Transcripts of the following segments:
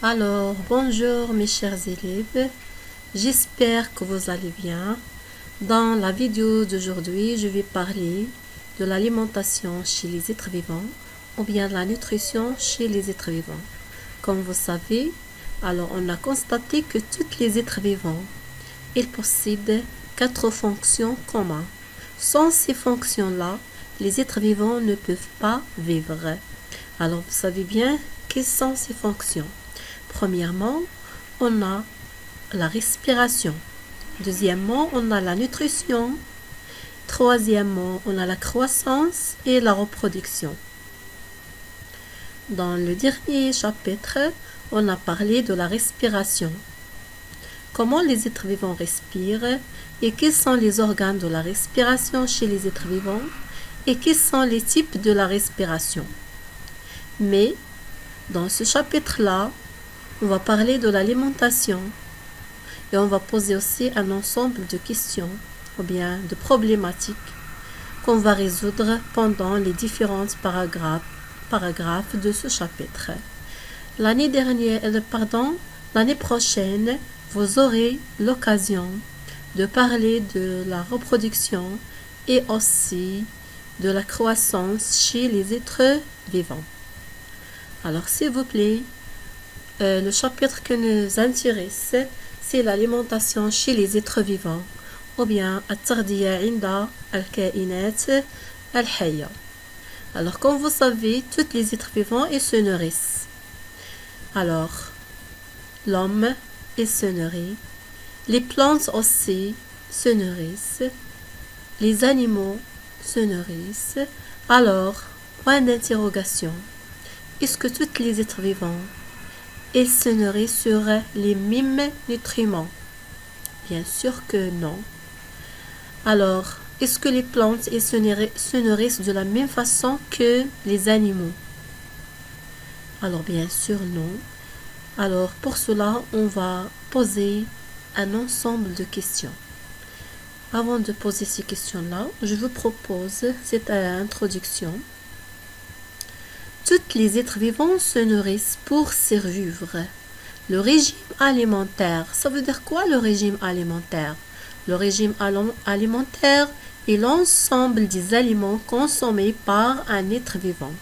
Alors, bonjour mes chers élèves, j'espère que vous allez bien. Dans la vidéo d'aujourd'hui, je vais parler de l'alimentation chez les êtres vivants ou bien de la nutrition chez les êtres vivants. Comme vous savez, alors on a constaté que tous les êtres vivants, ils possèdent 4 fonctions communes. Sans ces fonctions-là, les êtres vivants ne peuvent pas vivre. Alors, vous savez bien quelles sont ces fonctions. Premièrement, on a la respiration. Deuxièmement, on a la nutrition. Troisièmement, on a la croissance et la reproduction. Dans le dernier chapitre, on a parlé de la respiration. Comment les êtres vivants respirent et quels sont les organes de la respiration chez les êtres vivants et quels sont les types de la respiration. Mais, dans ce chapitre-là, on va parler de l'alimentation et on va poser aussi un ensemble de questions ou bien de problématiques qu'on va résoudre pendant les différents paragraphes de ce chapitre. L'année prochaine, vous aurez l'occasion de parler de la reproduction et aussi de la croissance chez les êtres vivants. Alors, s'il vous plaît, le chapitre qui nous intéresse, c'est l'alimentation chez les êtres vivants, ou bien التغذية عند الكائنات الحية. Alors, comme vous savez, tous les êtres vivants, ils se nourrissent. Alors, l'homme, il se nourrit. Les plantes aussi se nourrissent. Les animaux se nourrissent. Alors, point d'interrogation. Est-ce que tous les êtres vivants ils se nourrissent sur les mêmes nutriments? Bien sûr que non. Alors, est-ce que les plantes se nourrissent de la même façon que les animaux? Alors, bien sûr non. Alors, pour cela, on va poser un ensemble de questions. Avant de poser ces questions-là, je vous propose cette introduction. Tous les êtres vivants se nourrissent pour survivre. Le régime alimentaire, ça veut dire quoi le régime alimentaire? Le régime alimentaire est l'ensemble des aliments consommés par un être vivant.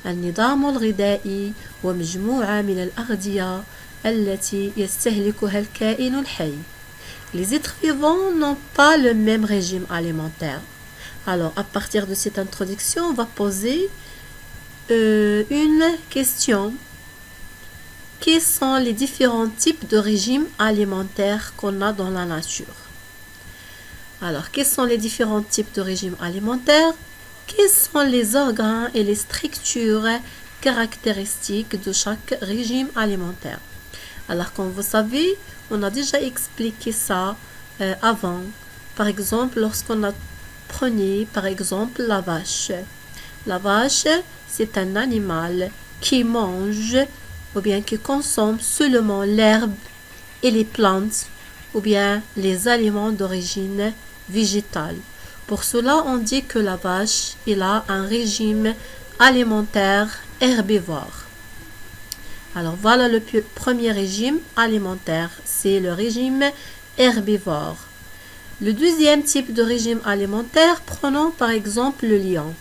النظام الغذائي ومجموعة من الأغذية التي يستهلكها الكائن الحي. Les êtres vivants n'ont pas le même régime alimentaire. Alors, à partir de cette introduction, on va poser une question. Quels sont les différents types de régimes alimentaires qu'on a dans la nature? Alors, quels sont les différents types de régimes alimentaires? Quels sont les organes et les structures caractéristiques de chaque régime alimentaire? Alors, comme vous savez, on a déjà expliqué ça avant. Par exemple, lorsqu'on a pris par exemple la vache. La vache, c'est un animal qui mange ou bien qui consomme seulement l'herbe et les plantes ou bien les aliments d'origine végétale. Pour cela, on dit que la vache elle a un régime alimentaire herbivore. Alors voilà le premier régime alimentaire, c'est le régime herbivore. Le deuxième type de régime alimentaire, prenons par exemple le lion.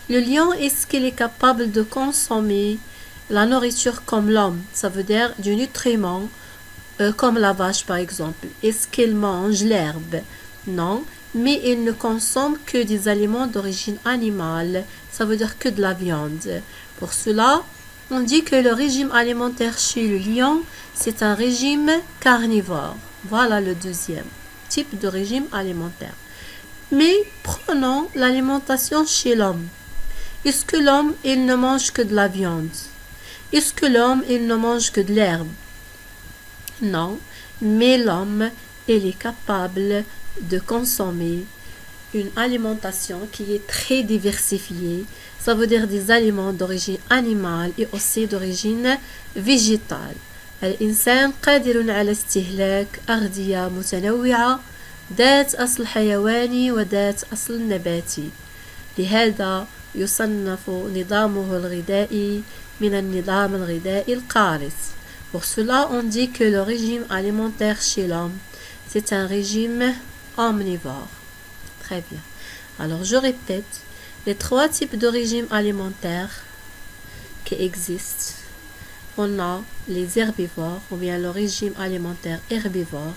Le lion, est-ce qu'il est capable de consommer la nourriture comme l'homme? Ça veut dire du nutriment, comme la vache par exemple. Est-ce qu'il mange l'herbe? Non, mais il ne consomme que des aliments d'origine animale. Ça veut dire que de la viande. Pour cela, on dit que le régime alimentaire chez le lion, c'est un régime carnivore. Voilà le deuxième type de régime alimentaire. Mais prenons l'alimentation chez l'homme. Est-ce que l'homme, il ne mange que de la viande? Est-ce que l'homme, il ne mange que de l'herbe? Non, mais l'homme, il est capable de consommer une alimentation qui est très diversifiée. Ça veut dire des aliments d'origine animale et aussi d'origine végétale. الإنسان قادر على استهلاك أغذية متنوعة ذات أصل حيواني وذات أصل نباتي. لهذا يصنف نظامه الغذائي من النظام الغذائي القارس. Pour cela, on dit que le régime alimentaire chez l'homme, c'est un régime omnivore. Très bien. Alors, je répète, les 3 types de régimes alimentaires qui existent. On a les herbivores, ou bien le régime alimentaire herbivore,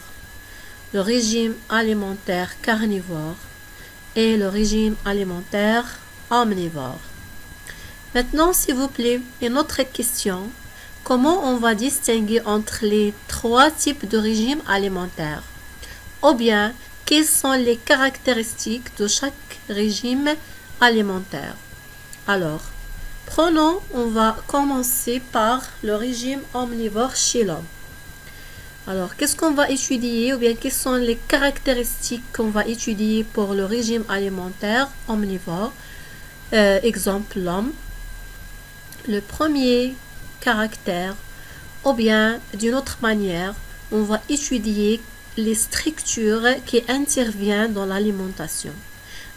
le régime alimentaire carnivore et le régime alimentaire omnivore. Maintenant, s'il vous plaît, une autre question. Comment on va distinguer entre les 3 types de régimes alimentaires? Ou bien, quelles sont les caractéristiques de chaque régime alimentaire? Alors, on va commencer par le régime omnivore chez l'homme. Alors, qu'est-ce qu'on va étudier ou bien quelles sont les caractéristiques qu'on va étudier pour le régime alimentaire omnivore? Exemple, l'homme. Le premier caractère, ou bien d'une autre manière, on va étudier les structures qui interviennent dans l'alimentation.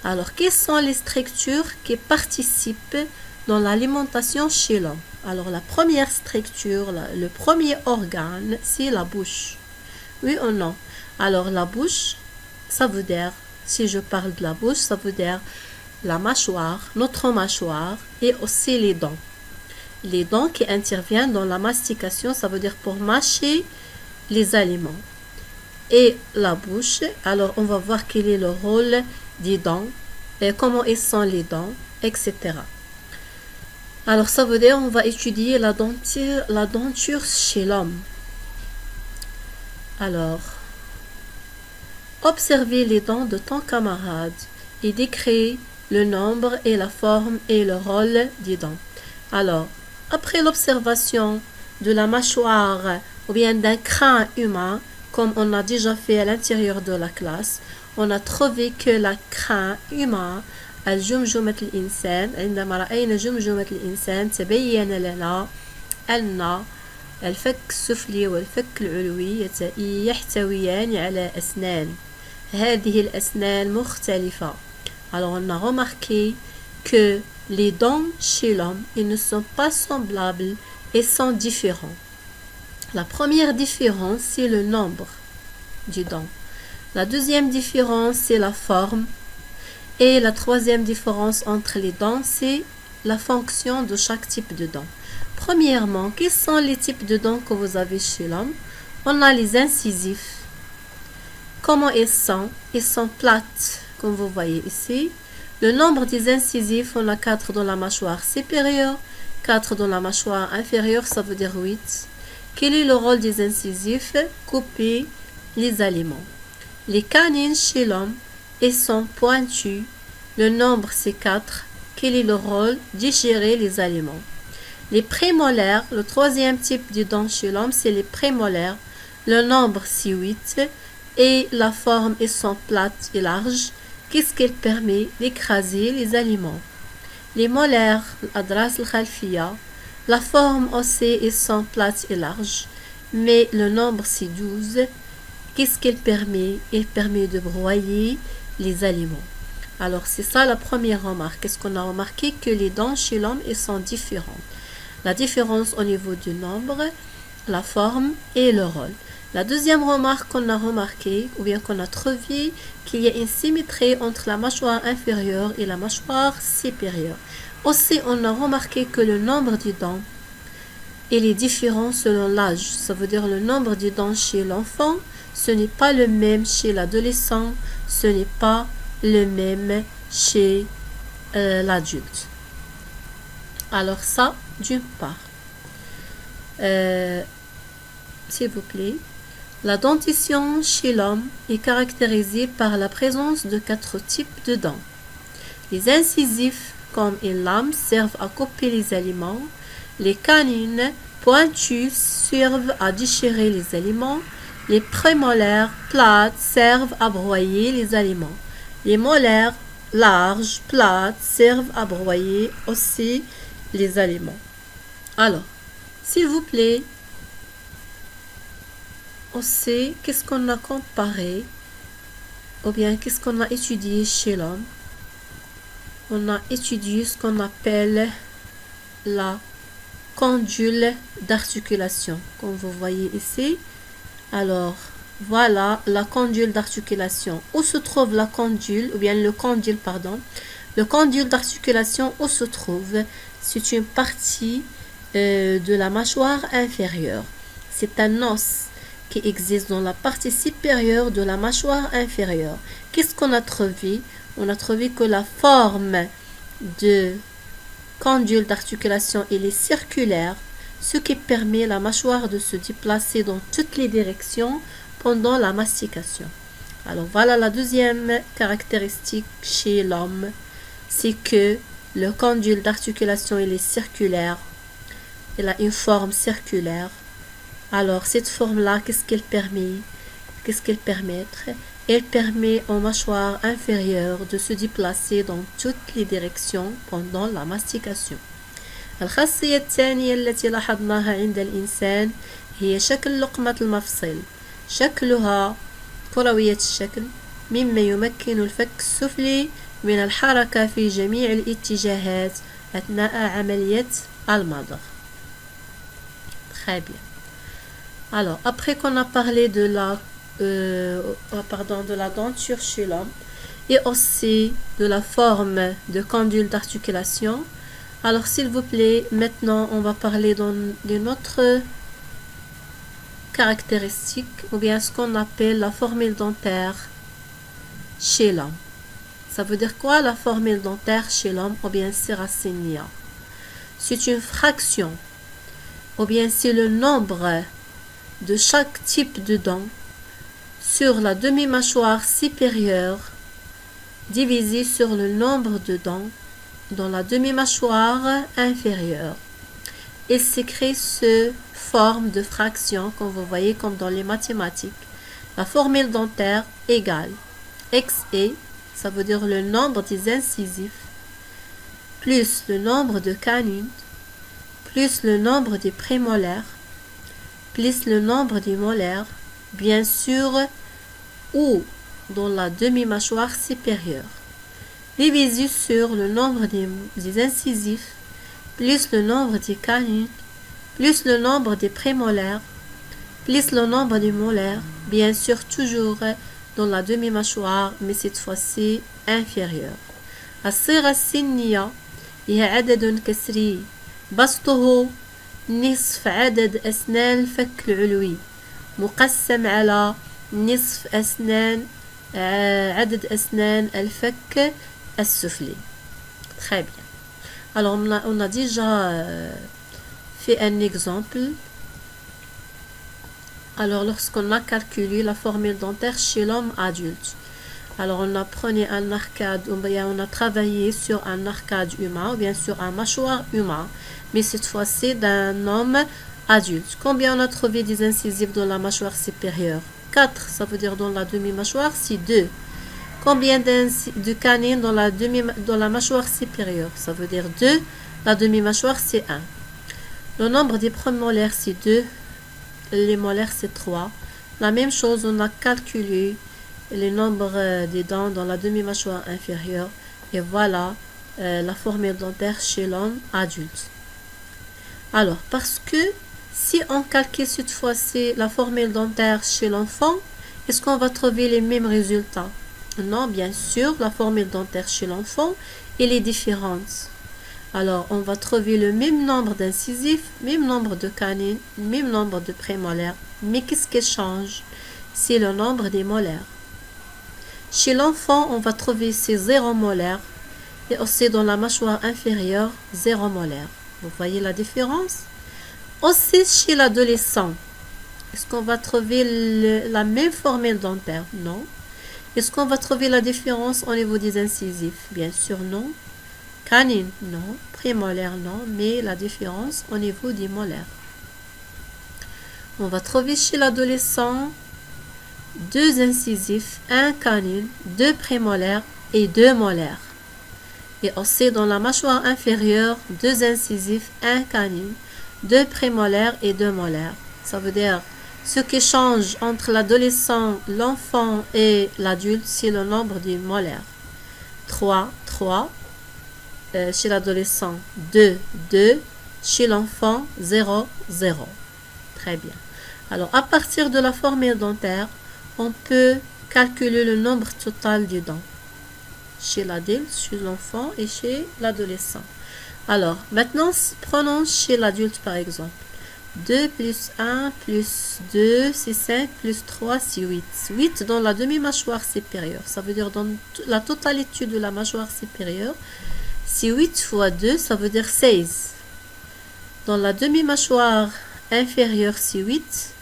Alors, quelles sont les structures qui participent dans l'alimentation chez l'homme? Alors, la première structure, le premier organe, c'est la bouche. Oui ou non? Alors, la bouche, ça veut dire, si je parle de la bouche, ça veut dire la mâchoire, notre mâchoire et aussi les dents. Les dents qui interviennent dans la mastication, ça veut dire pour mâcher les aliments. Et la bouche, alors on va voir quel est le rôle des dents, et comment ils sont les dents, etc. Alors ça veut dire on va étudier la denture chez l'homme. Alors, observez les dents de ton camarade et décris le nombre et la forme et le rôle des dents. Alors, après l'observation de la mâchoire ou bien d'un crâne humain, comme on a déjà fait à l'intérieur de la classe, on a trouvé que le crâne humain الجمجمة الإنسان عندما رأينا جمجمة الإنسان تبين لنا أن الفك السفلي والفك العلوي يحتويان على أسنان. هذه الأسنان مختلفة. Alors on a remarqué que les dents chez l'homme, ils ne sont pas semblables et sont différents. La première différence, c'est le nombre des dents. La deuxième différence, c'est la forme. Et la troisième différence entre les dents, c'est la fonction de chaque type de dents. Premièrement, quels sont les types de dents que vous avez chez l'homme? On a les incisifs. Comment ils sont? Ils sont plates, comme vous voyez ici. Le nombre des incisifs, on a 4 dans la mâchoire supérieure, 4 dans la mâchoire inférieure, ça veut dire 8. Quel est le rôle des incisifs? Couper les aliments. Les canines chez l'homme, elles sont pointues. Le nombre, c'est 4. Quel est le rôle? Digérer les aliments. Les prémolaires, le troisième type de dents chez l'homme, c'est les prémolaires. Le nombre, c'est 8. Et la forme, elles sont plates et larges. Qu'est-ce qu'elle permet? D'écraser les aliments. Les molaires, l'adras al-khalfiya, la forme aussi, elles sont plates et larges. Mais le nombre, c'est 12. Qu'est-ce qu'elle permet? Elle permet de broyer les aliments. Alors, c'est ça la première remarque. Est-ce qu'on a remarqué que les dents chez l'homme, elles sont différentes? La différence au niveau du nombre, la forme et le rôle. La deuxième remarque qu'on a remarqué, ou bien qu'on a trouvé, qu'il y a une symétrie entre la mâchoire inférieure et la mâchoire supérieure. Aussi, on a remarqué que le nombre de dents, il est différent selon l'âge. Ça veut dire le nombre de dents chez l'enfant, ce n'est pas le même chez l'adolescent, ce n'est pas le même chez l'adulte. Alors ça, d'une part. S'il vous plaît. La dentition chez l'homme est caractérisée par la présence de 4 types de dents. Les incisifs, comme une lame, servent à couper les aliments. Les canines pointues servent à déchirer les aliments. Les prémolaires plates servent à broyer les aliments. Les molaires larges, plates, servent à broyer aussi les aliments. Alors, s'il vous plaît, on sait qu'est-ce qu'on a comparé ou bien qu'est-ce qu'on a étudié chez l'homme. On a étudié ce qu'on appelle la condyle d'articulation, comme vous voyez ici. Alors, voilà la condyle d'articulation. Où se trouve la condyle, ou bien le condyle, pardon. Le condyle d'articulation, où se trouve? C'est une partie de la mâchoire inférieure. C'est un os qui existe dans la partie supérieure de la mâchoire inférieure. Qu'est-ce qu'on a trouvé? On a trouvé que la forme de condyle d'articulation est circulaire, ce qui permet à la mâchoire de se déplacer dans toutes les directions pendant la mastication. Alors voilà la deuxième caractéristique chez l'homme, c'est que le condyle d'articulation est circulaire, il a une forme circulaire. Alors cette forme-là, qu'est-ce qu'elle permet? Qu'est-ce qu'elle permet? Elle permet aux mâchoires inférieures de se déplacer dans toutes les directions pendant la mastication. الخاصية الثانية التي لاحظناها عند الإنسان هي شكل لقمة المفصل. شكلها كروية الشكل مما يمكن الفك السفلي من الحركة في جميع الاتجاهات أثناء عملية المضغ. Très bien. Alors, après qu'on a parlé de la denture chez l'homme et aussi de la forme de condyle d'articulation, alors s'il vous plaît, maintenant on va parler d'une autre caractéristique, ou bien ce qu'on appelle la formule dentaire chez l'homme. Ça veut dire quoi la formule dentaire chez l'homme, ou bien Serracinia? C'est une fraction, ou bien c'est le nombre de chaque type de dent sur la demi-mâchoire supérieure divisé sur le nombre de dents dans la demi-mâchoire inférieure. Il s'écrit sous forme de fraction, comme vous voyez, comme dans les mathématiques. La formule dentaire égale XE, ça veut dire le nombre des incisifs, plus le nombre de canines, plus le nombre des prémolaires, plus le nombre des molaires, bien sûr, ou dans la demi-mâchoire supérieure, divisé sur le nombre des incisifs, plus le nombre des canines, plus le nombre des prémolaires, plus le nombre des molaires, bien sûr toujours dans la demi-mâchoire, mais cette fois-ci inférieure. الصيغة السنية هي عدد كسري بسطه نصف عدد أسنان الفك العلوي مقسم على نصف عدد أسنان الفك السفلي. Très bien. Alors on a déjà fait un exemple. Alors lorsqu'on a calculé la formule dentaire chez l'homme adulte, alors on a pris un arcade, ou bien on a travaillé sur un arcade humain, ou bien sur un mâchoire humain, mais cette fois-ci d'un homme adulte. Combien on a trouvé des incisives dans la mâchoire supérieure? 4, ça veut dire dans la demi-mâchoire, c'est 2. Combien de canines dans la mâchoire supérieure? Ça veut dire 2. La demi-mâchoire, c'est 1. Le nombre des prémolaires, c'est 2. Les molaires, c'est 3. La même chose, on a calculé le nombre des dents dans la demi-mâchoire inférieure. Et voilà la formule dentaire chez l'homme adulte. Alors, parce que si on calcule cette fois-ci la formule dentaire chez l'enfant, est-ce qu'on va trouver les mêmes résultats? Non, bien sûr, la formule dentaire chez l'enfant, elle est différente. Alors, on va trouver le même nombre d'incisifs, même nombre de canines, même nombre de prémolaires. Mais qu'est-ce qui change? C'est le nombre des molaires. Chez l'enfant, on va trouver ces 0 molaires et aussi dans la mâchoire inférieure, 0 molaires. Vous voyez la différence? Aussi chez l'adolescent, est-ce qu'on va trouver la même formule dentaire? Non. Est-ce qu'on va trouver la différence au niveau des incisifs? Bien sûr, non. Canine, non. Prémolaire, non. Mais la différence au niveau des molaires. On va trouver chez l'adolescent 2 incisifs, 1 canine, 2 prémolaires et 2 molaires. Et aussi dans la mâchoire inférieure, 2 incisifs, 1 canine, 2 prémolaires et 2 molaires. Ça veut dire ce qui change entre l'adolescent, l'enfant et l'adulte, c'est le nombre des molaires. 3. Chez l'adolescent, 2. Chez l'enfant, 0, 0. Très bien. Alors, à partir de la formule dentaire, on peut calculer le nombre total des dents. Chez l'adulte, chez l'enfant et chez l'adolescent. Alors, maintenant, prenons chez l'adulte par exemple. 2 plus 1 plus 2, c'est 5 plus 3, c'est 8. 8 dans la demi-mâchoire supérieure. Ça veut dire dans la totalité de la mâchoire supérieure. C'est 8 fois 2, ça veut dire 16. Dans la demi-mâchoire inférieure, c'est 8.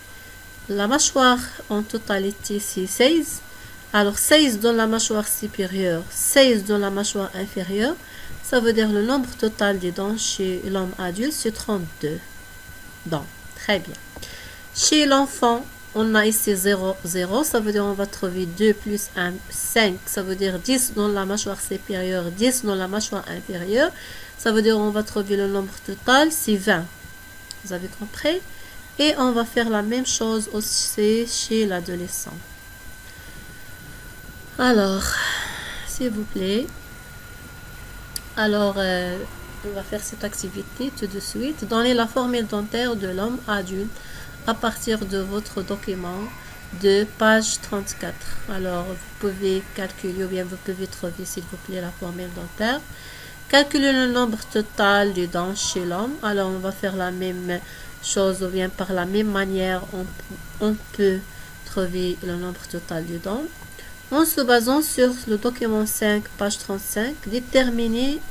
La mâchoire en totalité, c'est 16. Alors 16 dans la mâchoire supérieure, 16 dans la mâchoire inférieure, ça veut dire le nombre total des dents chez l'homme adulte, c'est 32 dents. Très bien. Chez l'enfant, on a ici 0, 0, ça veut dire on va trouver 2 plus 1, 5, ça veut dire 10 dans la mâchoire supérieure, 10 dans la mâchoire inférieure, ça veut dire on va trouver le nombre total, c'est 20. Vous avez compris? Et on va faire la même chose aussi chez l'adolescent. Alors, s'il vous plaît, alors on va faire cette activité tout de suite. Donnez la formule dentaire de l'homme adulte à partir de votre document de page 34. Alors, vous pouvez calculer ou bien vous pouvez trouver, s'il vous plaît, la formule dentaire. Calculer le nombre total de dents chez l'homme. Alors, on va faire la même chose ou bien par la même manière, on peut trouver le nombre total de dents. En se basant sur le document 5, page 35, déterminer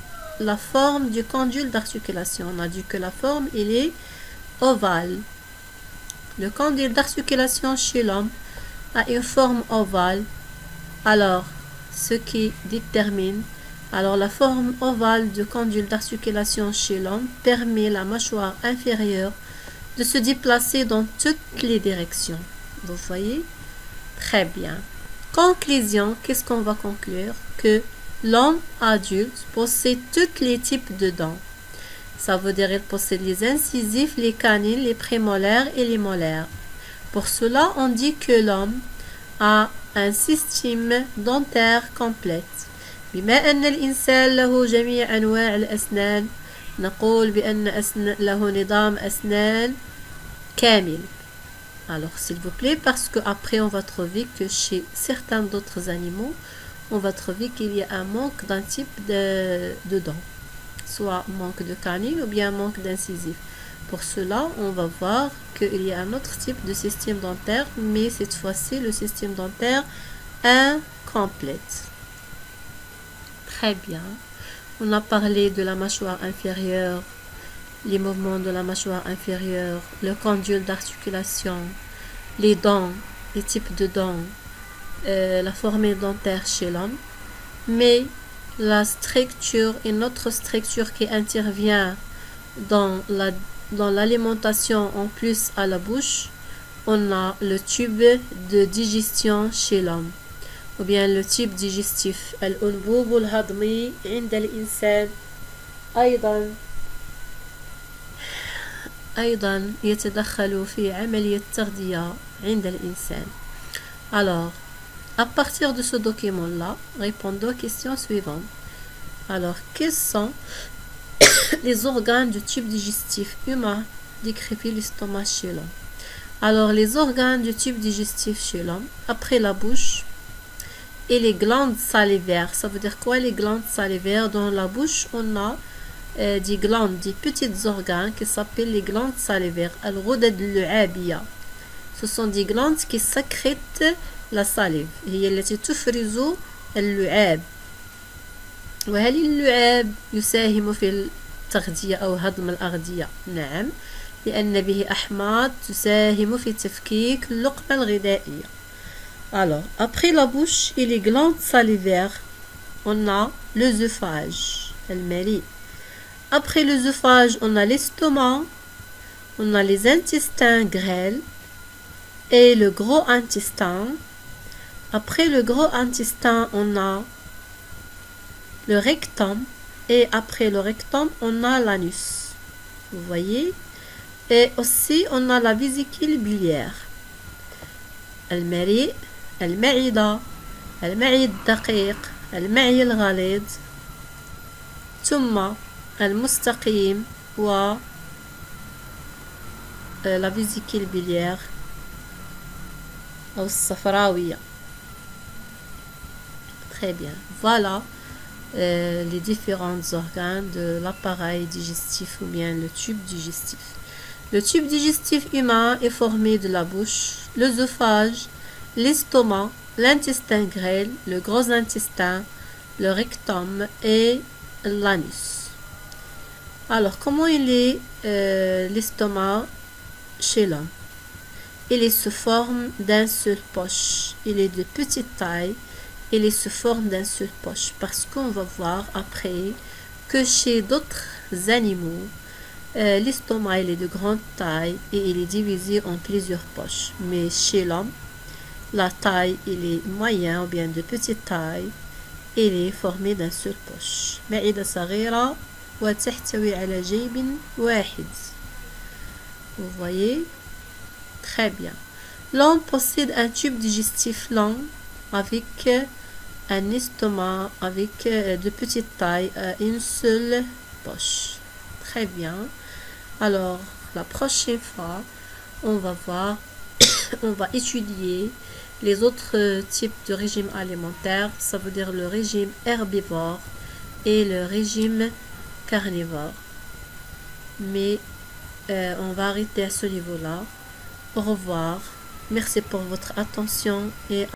la forme du condyle d'articulation. On a dit que la forme, il est ovale. Le condyle d'articulation chez l'homme a une forme ovale. Alors, ce qui détermine, alors la forme ovale du condyle d'articulation chez l'homme permet la mâchoire inférieure de se déplacer dans toutes les directions. Vous voyez? Très bien. Conclusion, qu'est-ce qu'on va conclure? Que l'homme adulte possède tous les types de dents. Ça veut dire qu'il possède les incisifs, les canines, les prémolaires et les molaires. Pour cela, on dit que l'homme a un système dentaire complet. بما أن الإنسان له جميع أنواع الأسنان نقول بأن له نظام أسنان كامل. Alors, s'il vous plaît, parce qu'après, on va trouver que chez certains d'autres animaux, on va trouver qu'il y a un manque d'un type de dents. Soit manque de canine ou bien manque d'incisif. Pour cela, on va voir qu'il y a un autre type de système dentaire, mais cette fois-ci, le système dentaire incomplet. Très bien. On a parlé de la mâchoire inférieure, les mouvements de la mâchoire inférieure, le condyle d'articulation, les dents, les types de dents, la formule dentaire chez l'homme, mais la structure, une autre structure qui intervient dans l'alimentation en plus à la bouche, on a le tube de digestion chez l'homme, ou bien le tube digestif. الأنبوب الهضمي عند الإنسان أيضا يتدخل في عملية التغذية عند الإنسان. Alors, à partir de ce document-là, répondons aux questions suivantes. Alors, quels sont les organes du tube digestif humain décrit l'estomac chez l'homme? Alors, les organes du tube digestif chez l'homme, après la bouche, et les glandes salivaires. Ça veut dire quoi les glandes salivaires? Dans la bouche, on a des glandes, des petits organes qui s'appellent les glandes salivaires. الغدد اللعابية. Ce sont des glandes qui sécrètent la salive. هي التي تفرز اللعاب. وهل اللعاب يساهم في التغذية أو هضم الأغذية؟ نعم، لأن به أحماض تساهم في تفكيك اللقمة الغذائية. Alors, après la bouche et les glandes salivaires, on a l'œsophage, المريء. Après l'œsophage, on a l'estomac, on a les intestins grêles et le gros intestin. Après le gros intestin, on a le rectum et après le rectum, on a l'anus. Vous voyez? Et aussi, on a la vésicule biliaire. المريء، المعدة، المعي الدقيق، المعي الغليظ، ثم المستقيم la vésicule biliaire أو الصفراوية. Très bien. Voilà les différents organes de l'appareil digestif ou bien le tube digestif. Le tube digestif humain est formé de la bouche, l'œsophage, l'estomac, l'intestin grêle, le gros intestin, le rectum et l'anus. Alors, comment il est l'estomac chez l'homme? Il se forme d'un seul poche. Il est de petite taille. Il se forme d'un seul poche. Parce qu'on va voir après que chez d'autres animaux, l'estomac il est de grande taille et il est divisé en plusieurs poches. Mais chez l'homme, la taille il est moyen ou bien de petite taille. Il est formé d'un seul poche. معدة صغيرة وتحتوي على جيب واحد. Vous voyez? Très bien. L'homme possède un tube digestif long avec un estomac avec de petites tailles, une seule poche. Très bien. Alors, la prochaine fois, on va voir, on va étudier les autres types de régime alimentaire. Ça veut dire le régime herbivore et le régime carnivore. Mais on va arrêter à ce niveau-là. Au revoir. Merci pour votre attention et